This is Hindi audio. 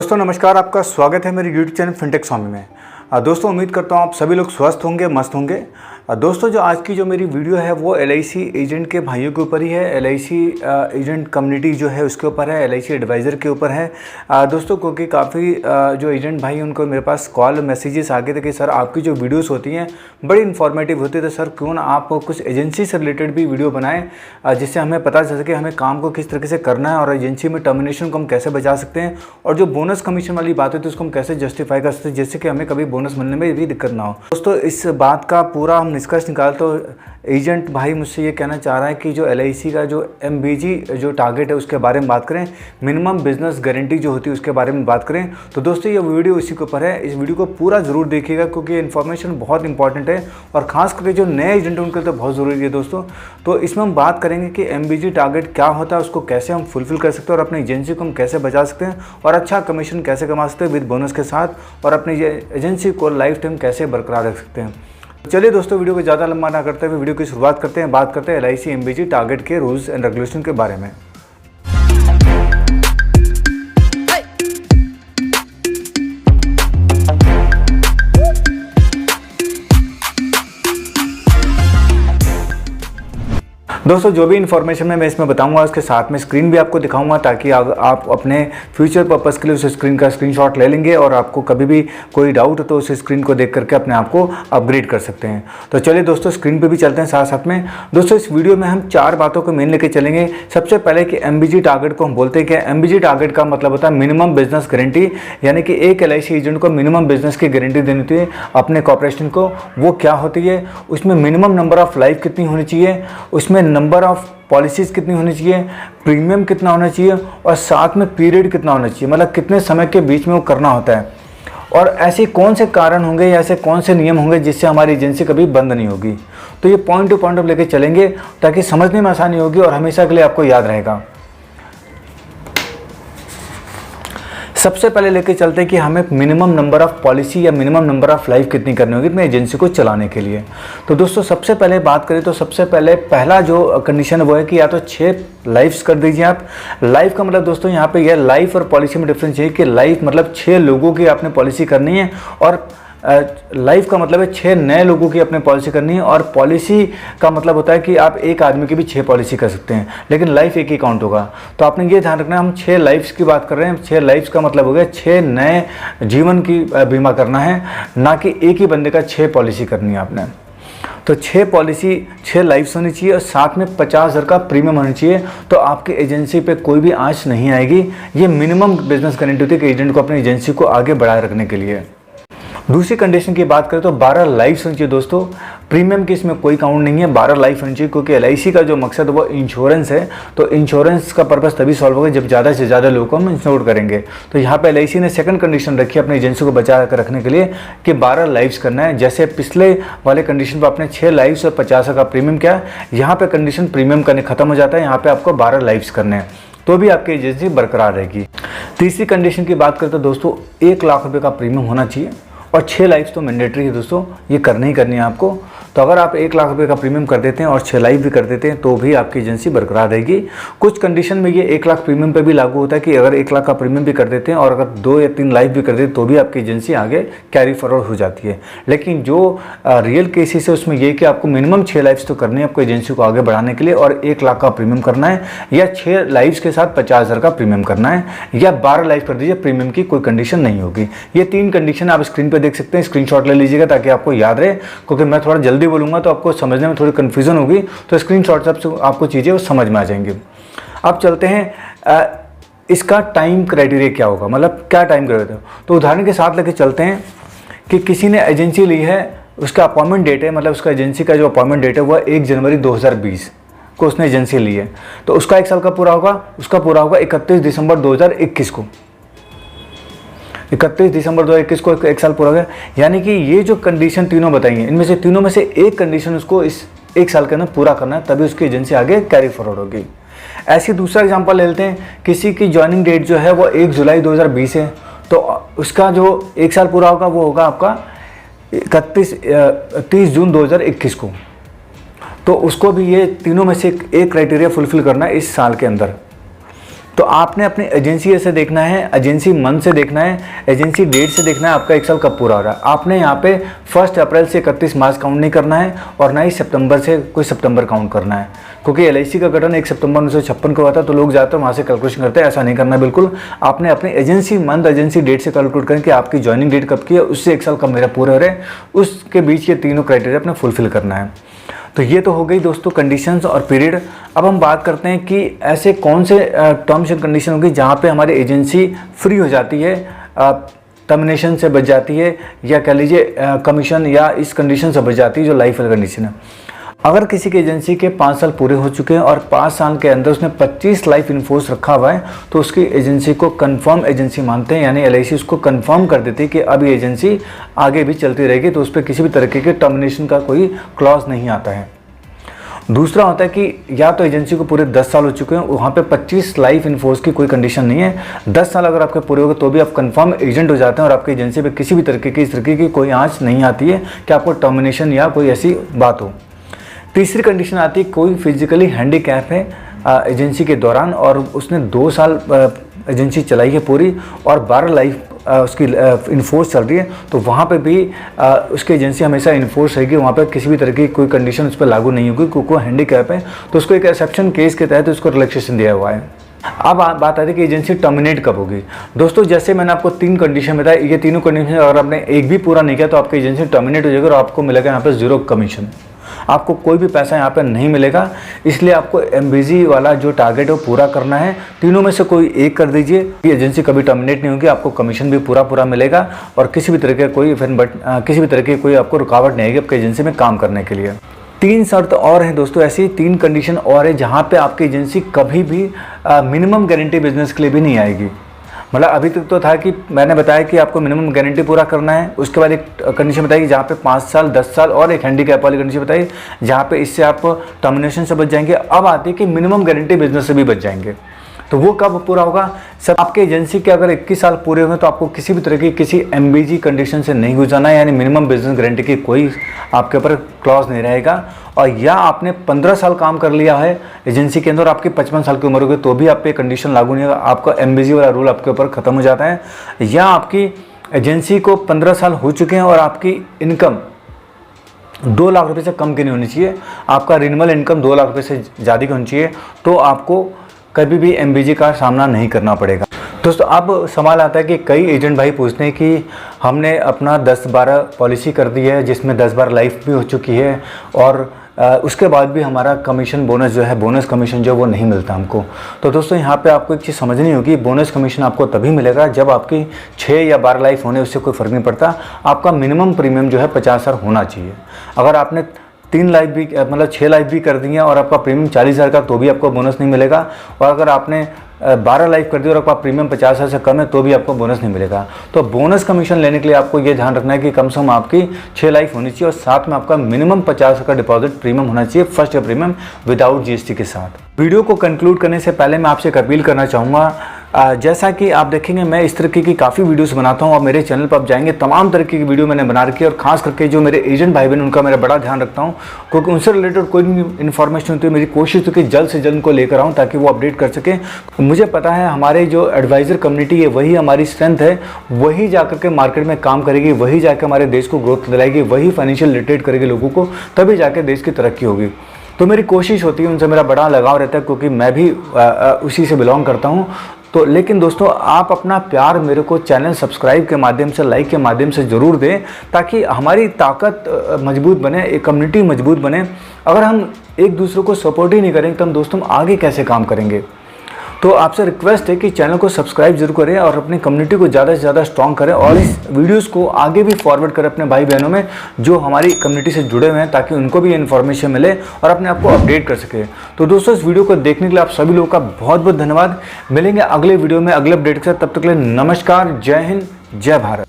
दोस्तों नमस्कार, आपका स्वागत है मेरे YouTube चैनल फिनटेक स्वामी में। दोस्तों उम्मीद करता हूँ आप सभी लोग स्वस्थ होंगे, मस्त होंगे। दोस्तों जो आज की जो मेरी वीडियो है वो LIC एजेंट के भाइयों के ऊपर ही है। LIC एजेंट कम्युनिटी जो है उसके ऊपर है, LIC एडवाइज़र के ऊपर है। दोस्तों क्योंकि काफ़ी जो एजेंट भाई उनको मेरे पास कॉल मैसेजेस आ गए थे कि सर आपकी जो वीडियोस होती हैं बड़ी इन्फॉर्मेटिव होती है, तो सर क्यों ना आप कुछ एजेंसी से रिलेटेड भी वीडियो बनाएं जिससे हमें पता चल सके हमें काम को किस तरीके से करना है और एजेंसी में टर्मिनेशन को हम कैसे बचा सकते हैं, और जो बोनस कमीशन वाली बात होती है उसको हम कैसे जस्टिफाई कर सकते हैं जिससे कि हमें कभी बोनस मिलने में भी दिक्कत ना हो। दोस्तों इस बात का पूरा हम निष्कर्ष निकाल तो एजेंट भाई मुझसे ये कहना चाह रहा है कि जो LIC का जो MBG जो टारगेट है उसके बारे में बात करें, मिनिमम बिजनेस गारंटी जो होती है उसके बारे में बात करें। तो दोस्तों ये वीडियो इसी के ऊपर है, इस वीडियो को पूरा ज़रूर देखिएगा क्योंकि इन्फॉर्मेशन बहुत इंपॉर्टेंट है और ख़ास करके जो नए एजेंट हैं उनके लिए तो बहुत ज़रूरी है दोस्तों। तो इसमें हम बात करेंगे कि MBG टारगेट क्या होता है, उसको कैसे हम फुलफिल कर सकते हैं और अपनी एजेंसी को हम कैसे बचा सकते हैं और अच्छा कमीशन कैसे कमा सकते हैं विद बोनस के साथ, और अपनी एजेंसी को लाइफ टाइम कैसे बरकरार रख सकते हैं। चलिए दोस्तों वीडियो को ज़्यादा लंबा ना करते हुए वीडियो की शुरुआत करते हैं। बात करते हैं LIC MBG टारगेट के रूल्स एंड रेगुलेशन के बारे में। दोस्तों जो भी इन्फॉर्मेशन मैं इसमें बताऊंगा उसके साथ में स्क्रीन भी आपको दिखाऊंगा ताकि आप अपने फ्यूचर पर्पस के लिए उस स्क्रीन का स्क्रीनशॉट ले लेंगे और आपको कभी भी कोई डाउट हो तो उस स्क्रीन को देख करके अपने आप को अपग्रेड कर सकते हैं। तो चलिए दोस्तों स्क्रीन पे भी चलते हैं साथ साथ में। दोस्तों इस वीडियो में हम 4 बातों को मेन लेके चलेंगे। सबसे पहले कि MBG टारगेट को हम बोलते हैं कि MBG टारगेट का मतलब होता है मिनिमम बिजनेस गारंटी, यानी कि एक LIC एजेंट को मिनिमम बिजनेस की गारंटी देनी होती है अपने कॉर्पोरेशन को। वो क्या होती है, उसमें मिनिमम नंबर ऑफ लाइफ कितनी होनी चाहिए, उसमें नंबर ऑफ पॉलिसीज़ कितनी होनी चाहिए, प्रीमियम कितना होना चाहिए और साथ में पीरियड कितना होना चाहिए, मतलब कितने समय के बीच में वो करना होता है, और ऐसे कौन से कारण होंगे या ऐसे कौन से नियम होंगे जिससे हमारी एजेंसी कभी बंद नहीं होगी। तो ये पॉइंट टू पॉइंट लेके चलेंगे ताकि समझने में आसानी होगी और हमेशा के लिए आपको याद रहेगा। सबसे पहले लेके चलते हैं कि हमें मिनिमम नंबर ऑफ पॉलिसी या मिनिमम नंबर ऑफ लाइफ कितनी करनी होगी अपनी एजेंसी को चलाने के लिए। तो दोस्तों सबसे पहले बात करें तो सबसे पहले पहला जो कंडीशन है वो है कि या तो 6 लाइफ्स कर दीजिए आप। लाइफ का मतलब दोस्तों यहाँ पे यह लाइफ और पॉलिसी में डिफरेंस है कि लाइफ मतलब 6 लोगों की आपने पॉलिसी करनी है और लाइफ का मतलब है 6 नए लोगों की अपने पॉलिसी करनी है, और पॉलिसी का मतलब होता है कि आप एक आदमी की भी 6 पॉलिसी कर सकते हैं लेकिन लाइफ एक ही काउंट होगा। तो आपने ये ध्यान रखना है हम 6 लाइफ्स की बात कर रहे हैं। 6 लाइफ्स का मतलब हो गया 6 नए जीवन की बीमा करना है, ना कि एक ही बंदे का 6 पॉलिसी करनी है आपने। तो 6 पॉलिसी 6 लाइफ्स होनी चाहिए और साथ में 50,000 का प्रीमियम होना चाहिए, तो आपकी एजेंसी पे कोई भी आंच नहीं आएगी। ये मिनिमम बिजनेस गारंटी होती है कि एजेंट को अपनी एजेंसी को आगे बढ़ाए रखने के लिए। दूसरी कंडीशन की बात करें तो 12 लाइफ होनी चाहिए दोस्तों। प्रीमियम की इसमें कोई काउंट नहीं है, 12 लाइफ होनी चाहिए क्योंकि LIC का जो मकसद है वो इंश्योरेंस है। तो इंश्योरेंस का पर्पस तभी सॉल्व होगा जब ज़्यादा से ज़्यादा लोगों को हम इंश्योर करेंगे। तो यहाँ पे LIC ने सेकंड कंडीशन रखी है अपनी एजेंसी को बचा कर रखने के लिए कि 12 लाइफ्स करना है। जैसे पिछले वाले कंडीशन पर आपने 6 लाइफ्स और 50 का प्रीमियम किया, यहाँ पर कंडीशन प्रीमियम करने खत्म हो जाता है, यहाँ पर आपको 12 लाइफ्स करने हैं तो भी आपकी एजेंसी बरकरार रहेगी। तीसरी कंडीशन की बात करें तो दोस्तों 1 लाख रुपये का प्रीमियम होना चाहिए और 6 लाइफ्स तो मैंडेटरी है दोस्तों, ये करनी ही करनी है आपको। तो अगर आप 1 लाख रुपए का प्रीमियम कर देते हैं और 6 लाइफ भी कर देते हैं तो भी आपकी एजेंसी बरकरार रहेगी। कुछ कंडीशन में ये 1 लाख प्रीमियम पे भी लागू होता है कि अगर 1 लाख का प्रीमियम भी कर देते हैं और अगर 2 या 3 लाइफ भी कर देते हैं तो भी आपकी एजेंसी आगे कैरी फॉरवर्ड हो जाती है। लेकिन जो रियल केसेस है उसमें ये कि आपको मिनिमम 6 लाइफ्स तो करनी है आपको एजेंसी को आगे बढ़ाने के लिए, और 1 लाख का प्रीमियम करना है, या 6 लाइफ्स के साथ 50,000 का प्रीमियम करना है, या 12 लाइफ कर दीजिए, प्रीमियम की कोई कंडीशन नहीं होगी। ये 3 कंडीशन आप स्क्रीन पर देख सकते हैं, स्क्रीनशॉट ले लीजिएगा ताकि आपको याद रहे, क्योंकि मैं थोड़ा जल्दी बोलूँगा तो आपको समझने में थोड़ी कन्फ्यूजन होगी, तो स्क्रीनशॉट से आपको चीज़ें वो समझ में आ जाएंगी। अब चलते हैं इसका टाइम क्राइटेरिया क्या होगा, मतलब क्या टाइम क्राइटेरिया। तो उदाहरण के साथ लेके चलते हैं कि किसी ने एजेंसी ली है, उसका अपॉइंटमेंट डेट है, मतलब उसका एजेंसी का जो अपॉइंटमेंट डेट है वह 1 जनवरी 2020 को उसने एजेंसी ली है, तो उसका 1 साल का पूरा होगा, उसका पूरा होगा 31 दिसंबर 2021 को। 31 दिसंबर 2021 को 1 साल पूरा हो गया, यानी कि ये जो कंडीशन तीनों बताई हैं इनमें से तीनों में से एक कंडीशन उसको इस 1 साल के अंदर पूरा करना है, तभी उसकी एजेंसी आगे कैरी फॉरवर्ड होगी। ऐसे दूसरा एग्जांपल ले लेते हैं, किसी की ज्वाइनिंग डेट जो है वो 1 जुलाई 2020 है, तो उसका जो 1 साल पूरा होगा वो होगा आपका 30 जून 2021 को। तो उसको भी ये तीनों में से एक क्राइटेरिया फुलफिल करना है इस साल के अंदर। तो आपने अपनी एजेंसी से देखना है, एजेंसी मंथ से देखना है, एजेंसी डेट से देखना है आपका 1 साल कब पूरा हो रहा है। आपने यहाँ पे 1 अप्रैल से 31 मार्च काउंट नहीं करना है और ना ही सितंबर से कोई सितंबर काउंट करना है, क्योंकि LIC का गठन 1 सितंबर 1956 को हुआ था, तो लोग ज़्यादातर वहाँ से कैलकुलेशन करते हैं। ऐसा नहीं करना बिल्कुल। आपने अपनी एजेंसी मंथ, एजेंसी डेट से कैलकुलेट करें कि आपकी ज्वाइनिंग डेट कब की है, उससे 1 साल कब मेरा पूरा हो रहा है, उसके बीच ये तीनों क्राइटेरिया अपने फुलफिल करना है। तो ये तो हो गई दोस्तों कंडीशंस और पीरियड। अब हम बात करते हैं कि ऐसे कौन से टर्म्स एंड कंडीशन होंगे जहाँ पे हमारी एजेंसी फ्री हो जाती है, टर्मिनेशन से बच जाती है, या कह लीजिए कमीशन या इस कंडीशन से बच जाती है जो लाइफ वाली कंडीशन है। अगर किसी की एजेंसी के 5 साल पूरे हो चुके हैं और 5 साल के अंदर उसने 25 लाइफ इन्फोर्स रखा हुआ है, तो उसकी एजेंसी को कंफर्म एजेंसी मानते हैं, यानी LIC उसको कंफर्म कर देती है कि अब ये एजेंसी आगे भी चलती रहेगी, तो उस पर किसी भी तरीके के टर्मिनेशन का कोई क्लॉज नहीं आता है। दूसरा होता है कि या तो एजेंसी को पूरे 10 साल हो चुके हैं, वहाँ पे 25 लाइफ इन्फोर्स की कोई कंडीशन नहीं है। 10 साल अगर आपके पूरे हो गए तो भी आप कंफर्म एजेंट हो जाते हैं और आपकी एजेंसी पे किसी भी तरीके की इस तरीके की कोई आँच नहीं आती है कि आपको टर्मिनेशन या कोई ऐसी बात हो। तीसरी कंडीशन आती है कोई फिजिकली हैंडीकैप है एजेंसी के दौरान और उसने 2 साल एजेंसी चलाई है पूरी और 12 लाइफ उसकी इन्फोर्स चल रही है, तो वहाँ पे भी उसकी एजेंसी हमेशा इन्फोर्स रहेगी। वहाँ पे किसी भी तरह की कोई कंडीशन उस पर लागू नहीं होगी, क्योंकि वो हैंडीकैप है, तो उसको एक एक्सेप्शन केस के तहत उसको रिलैक्सेशन दिया हुआ है। अब बात आती है कि एजेंसी टर्मिनेट कब होगी। दोस्तों जैसे मैंने आपको 3 कंडीशन बताया, ये तीनों कंडीशन अगर आपने एक भी पूरा नहीं किया तो आपकी एजेंसी टर्मिनेट हो जाएगी और आपको मिलेगा यहाँ पे 0 कमीशन, आपको कोई भी पैसा यहाँ पे नहीं मिलेगा। इसलिए आपको MBG वाला जो टारगेट है वो पूरा करना है। तीनों में से कोई एक कर दीजिए, ये एजेंसी कभी टर्मिनेट नहीं होगी, आपको कमीशन भी पूरा मिलेगा और किसी भी तरह की कोई आपको रुकावट नहीं आएगी आपकी एजेंसी में काम करने के लिए। 3 शर्त और हैं दोस्तों, ऐसी 3 कंडीशन और है जहाँ पे आपकी एजेंसी कभी भी मिनिमम गारंटी बिजनेस के लिए भी नहीं आएगी। मतलब अभी तक तो था कि मैंने बताया कि आपको मिनिमम गारंटी पूरा करना है, उसके बाद एक कंडीशन बताई जहाँ पे 5 साल, 10 साल और एक हैंडीकैप वाली कंडीशन बताई जहाँ पे इससे आप टर्मिनेशन से बच जाएंगे। अब आती है कि मिनिमम गारंटी बिजनेस से भी बच जाएंगे, तो वो कब पूरा होगा। सब आपके एजेंसी के अगर 21 साल पूरे होंगे तो आपको किसी भी तरह की किसी MBG कंडीशन से नहीं गुजरना है, यानी मिनिमम बिजनेस गारंटी की कोई आपके ऊपर क्लॉज नहीं रहेगा। और या आपने 15 साल काम कर लिया है एजेंसी के अंदर, आपकी 55 साल की उम्र हो गई तो भी आप पे कंडीशन लागू नहीं होगा, आपका MBG वाला रूल आपके ऊपर ख़त्म हो जाता है। या आपकी एजेंसी को 15 साल हो चुके हैं और आपकी इनकम 2 लाख रुपये से कम की नहीं होनी चाहिए, आपका रिन्यूअल इनकम 2 लाख रुपये से ज़्यादा की होनी चाहिए, तो आपको कभी भी MBG का सामना नहीं करना पड़ेगा। दोस्तों अब सवाल आता है कि कई एजेंट भाई पूछते हैं कि हमने अपना 10-12 पॉलिसी कर दी है जिसमें 10-12 लाइफ भी हो चुकी है और उसके बाद भी हमारा कमीशन बोनस जो है, बोनस कमीशन जो वो नहीं मिलता हमको। तो दोस्तों यहाँ पे आपको एक चीज़ समझनी होगी, बोनस कमीशन आपको तभी मिलेगा जब आपकी 6 या 12 लाइफ होने उससे कोई फ़र्क नहीं पड़ता, आपका मिनिमम प्रीमियम जो है 50,000 होना चाहिए। अगर आपने 3 लाइफ भी मतलब 6 लाइफ भी कर दी है और आपका प्रीमियम 40,000 का तो भी आपको बोनस नहीं मिलेगा, और अगर आपने 12 लाइफ कर दी और आपका प्रीमियम 50,000 से कम है तो भी आपको बोनस नहीं मिलेगा। तो बोनस कमीशन लेने के लिए आपको ये ध्यान रखना है कि कम से कम आपकी 6 लाइफ होनी चाहिए और साथ में आपका मिनिमम 50,000 का डिपॉजिट प्रीमियम होना चाहिए, first year premium without GST के साथ। वीडियो को कंक्लूड करने से पहले मैं आपसे एक अपील करना चाहूँगा, जैसा कि आप देखेंगे मैं इस तरीके की काफ़ी वीडियोस बनाता हूँ और मेरे चैनल पर आप जाएंगे तमाम तरीके की वीडियो मैंने बना रखी है, और खास करके जो मेरे एजेंट भाई बहन उनका मेरा बड़ा ध्यान रखता हूँ, क्योंकि उनसे रिलेटेड कोई भी इन्फॉर्मेशन होती है मेरी कोशिश होती है जल्द से जल्द उनको लेकर आऊँ ताकि वो अपडेट कर सकें। मुझे पता है हमारे जो एडवाइज़र कम्युनिटी है वही हमारी स्ट्रेंथ है, वही जाकर के मार्केट में काम करेगी, वही जाकर हमारे देश को ग्रोथ दिलाएगी, वही फाइनेंशियल लिटरेट करेगी लोगों को, तभी जाकर देश की तरक्की होगी। तो मेरी कोशिश होती है, उनसे मेरा बड़ा लगाव रहता है क्योंकि मैं भी उसी से बिलोंग करता हूँ। तो लेकिन दोस्तों आप अपना प्यार मेरे को चैनल सब्सक्राइब के माध्यम से, लाइक के माध्यम से ज़रूर दें ताकि हमारी ताकत मजबूत बने, एक कम्युनिटी मजबूत बने। अगर हम एक दूसरे को सपोर्ट ही नहीं करेंगे तो हम दोस्तों आगे कैसे काम करेंगे। तो आपसे रिक्वेस्ट है कि चैनल को सब्सक्राइब जरूर करें और अपनी कम्युनिटी को ज़्यादा से ज़्यादा स्ट्रॉन्ग करें और इस वीडियोस को आगे भी फॉरवर्ड करें अपने भाई बहनों में जो हमारी कम्युनिटी से जुड़े हुए हैं, ताकि उनको भी ये इन्फॉर्मेशन मिले और अपने आप को अपडेट कर सके। तो दोस्तों इस वीडियो को देखने के लिए आप सभी लोगों का बहुत बहुत धन्यवाद। मिलेंगे अगले वीडियो में अगले अपडेट के साथ, तब तक के लिए नमस्कार, जय हिंद, जय भारत।